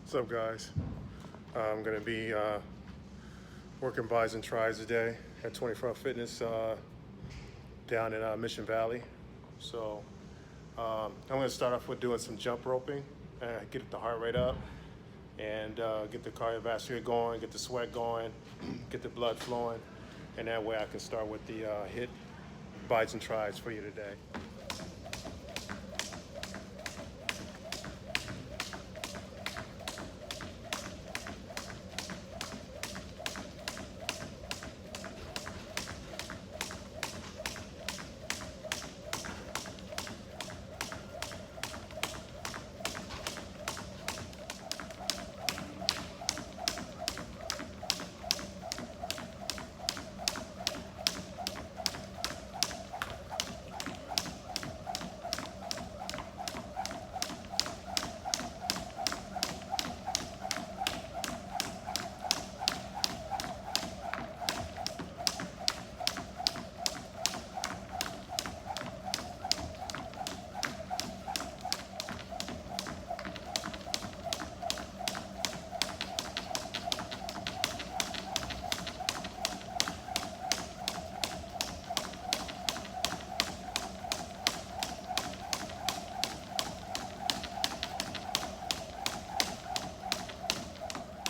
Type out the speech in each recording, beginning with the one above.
What's up, guys? I'm gonna be working bis and tries today at 24 Hour Fitness down in Mission Valley. So I'm gonna start off with doing some jump roping, get the heart rate up, and get the cardiovascular going, get the sweat going, get the blood flowing, and that way I can start with the hit bis and tries for you today.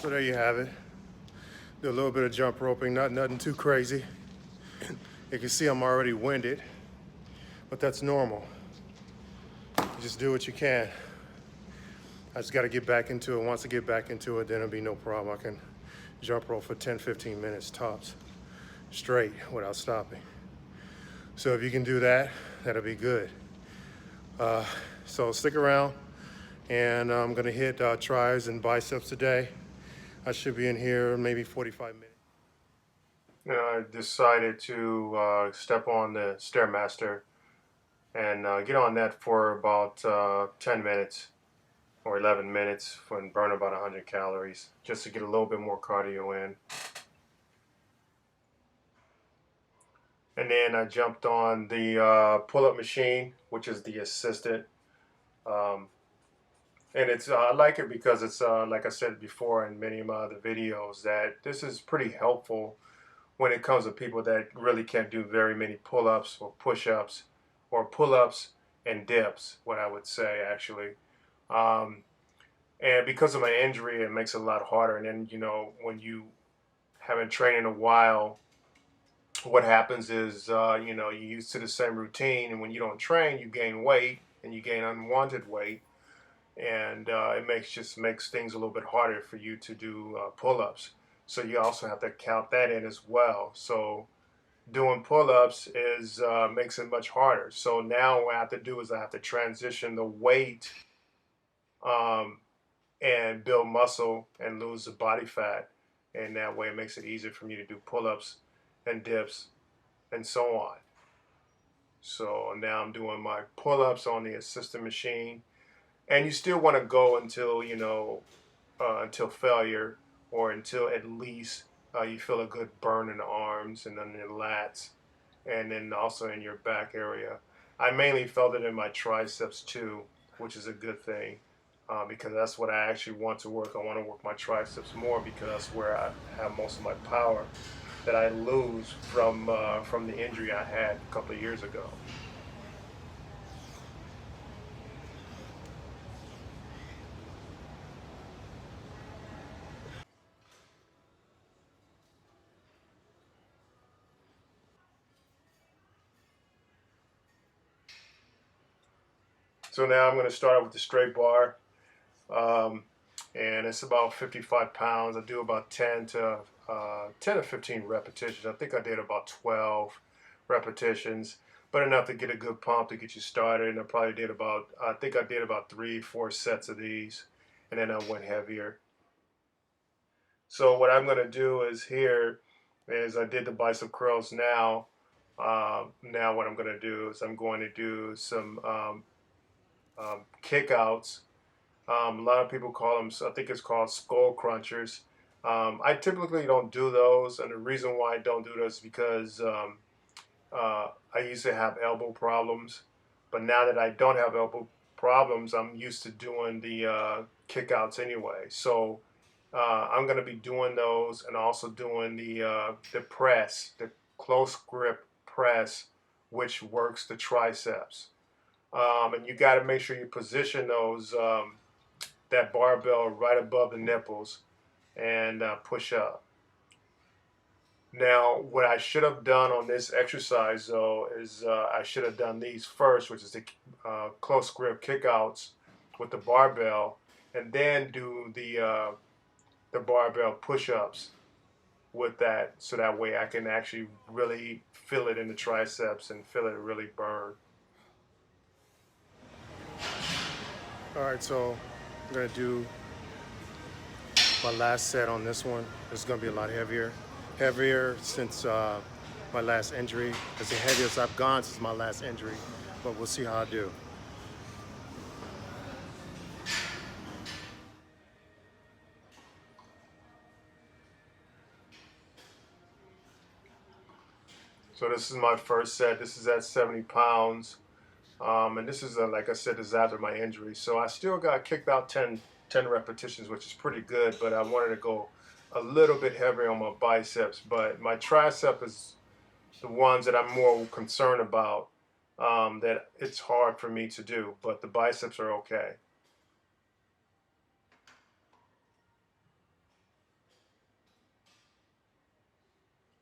So there you have it. Do a little bit of jump roping, nothing too crazy. You can see I'm already winded, but that's normal. You just do what you can. I just got to get back into it. Once I get back into it, then it'll be no problem. I can jump rope for 10, 15 minutes tops, straight, without stopping. So if you can do that, that'll be good. So stick around, and I'm gonna hit tries and biceps today. I should be in here maybe 45 minutes. I decided to step on the Stairmaster and get on that for about 10 minutes or 11 minutes and burn about 100 calories just to get a little bit more cardio in. And then I jumped on the pull-up machine, which is the assistant. And it's I like it because it's like I said before in many of my other videos, that this is pretty helpful when it comes to people that really can't do very many pull-ups or push-ups or pull-ups and dips, what I would say actually. And because of my injury, it makes it a lot harder. And then, you know, when you haven't trained in a while, what happens is, you know, you're used to the same routine, and when you don't train, you gain weight, and you gain unwanted weight, and it just makes things a little bit harder for you to do pull-ups. So you also have to count that in as well. So doing pull-ups is makes it much harder. So now what I have to do is I have to transition the weight um, and build muscle and lose the body fat, and that way it makes it easier for me to do pull-ups and dips and so on. So now I'm doing my pull-ups on the assistant machine, and you still want to go until, you know, until failure, or until at least you feel a good burn in the arms and then the lats, and then also in your back area. I mainly felt it in my triceps too, which is a good thing, because that's what I actually want to work. I want to work my triceps more because that's where I have most of my power that I lose from the injury I had a couple of years ago. So now I'm going to start with the straight bar, um, and it's about 55 pounds. I do about 10 to 15 repetitions. I think I did about 12 repetitions, but enough to get a good pump to get you started. And I think I did about 3, 4 sets of these, and then I went heavier. So what I'm going to do is I did the bicep curls now. Now what I'm going to do is I'm going to do some kickouts. A lot of people call them, I think it's called skull crunchers. I typically don't do those, and the reason why I don't do those is because I used to have elbow problems, but now that I don't have elbow problems, I'm used to doing the kickouts anyway. So I'm going to be doing those and also doing the press, the close grip press, which works the triceps. And you got to make sure you position those that barbell right above the nipples and push up. Now, what I should have done on this exercise, though, is I should have done these first, which is the close grip kickouts with the barbell, and then do the barbell push-ups with that, so that way I can actually really feel it in the triceps and feel it really burn. All right, so I'm gonna do my last set on this one. It's gonna be a lot heavier since my last injury. It's the heaviest I've gone since my last injury, but we'll see how I do. So this is my first set. This is at 70 pounds. And this is, like I said, this is after my injury. So I still got kicked out 10 repetitions, which is pretty good, but I wanted to go a little bit heavier on my biceps. But my tricep is the ones that I'm more concerned about, that it's hard for me to do, but the biceps are okay.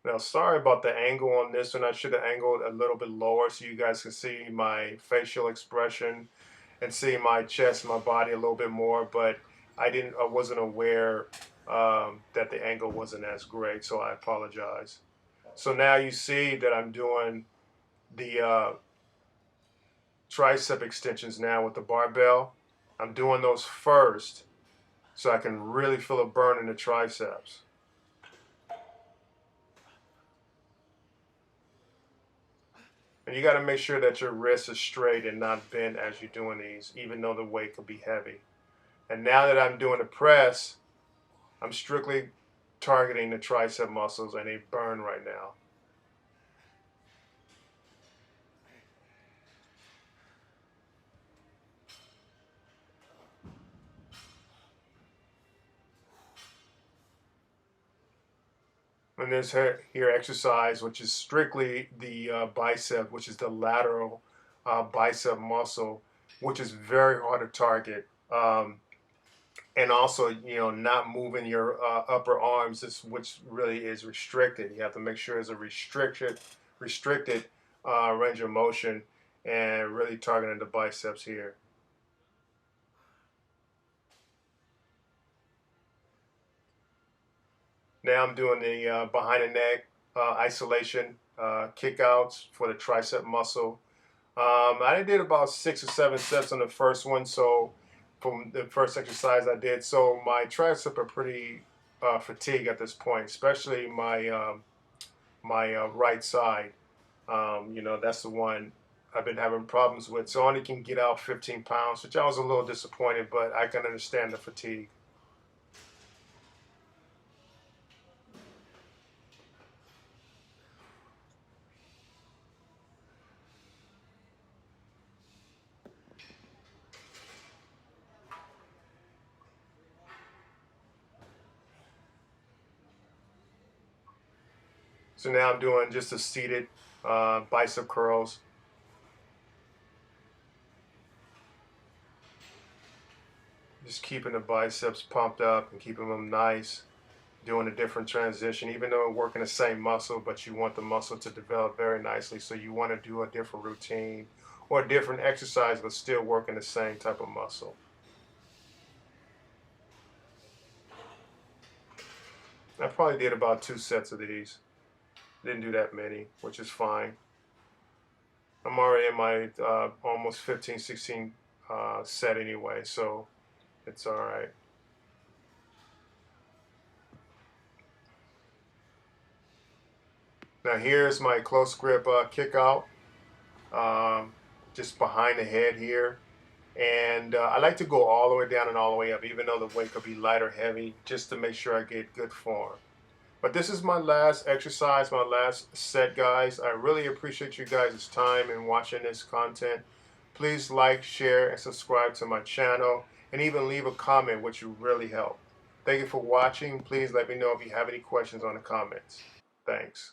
Now, sorry about the angle on this one. I should have angled a little bit lower so you guys can see my facial expression and see my chest, my body a little bit more, but I wasn't aware that the angle wasn't as great, so I apologize. So now you see that I'm doing the tricep extensions now with the barbell. I'm doing those first so I can really feel a burn in the triceps. And you got to make sure that your wrist is straight and not bent as you're doing these, even though the weight could be heavy. And now that I'm doing the press, I'm strictly targeting the tricep muscles, and they burn right now. And this here exercise, which is strictly the bicep, which is the lateral bicep muscle, which is very hard to target. And also, not moving your upper arms, which really is restricted. You have to make sure it's a restricted range of motion, and really targeting the biceps here. Now I'm doing the behind the neck isolation kickouts for the tricep muscle. I did about 6 or 7 sets on the first one, so from the first exercise I did. So my triceps are pretty fatigued at this point, especially my right side. That's the one I've been having problems with. So I only can get out 15 pounds, which I was a little disappointed, but I can understand the fatigue. So now I'm doing just a seated bicep curls. Just keeping the biceps pumped up and keeping them nice. Doing a different transition, even though we're working the same muscle, but you want the muscle to develop very nicely. So you want to do a different routine or a different exercise, but still working the same type of muscle. I probably did about 2 sets of these. Didn't do that many, which is fine. I'm already in my almost 15, 16 set anyway, so it's all right. Now here's my close grip kick out, just behind the head here. And I like to go all the way down and all the way up, even though the weight could be light or heavy, just to make sure I get good form. But this is my last exercise, my last set, guys. I really appreciate you guys' time and watching this content. Please like, share, and subscribe to my channel, and even leave a comment, which would really help. Thank you for watching. Please let me know if you have any questions on the comments. Thanks.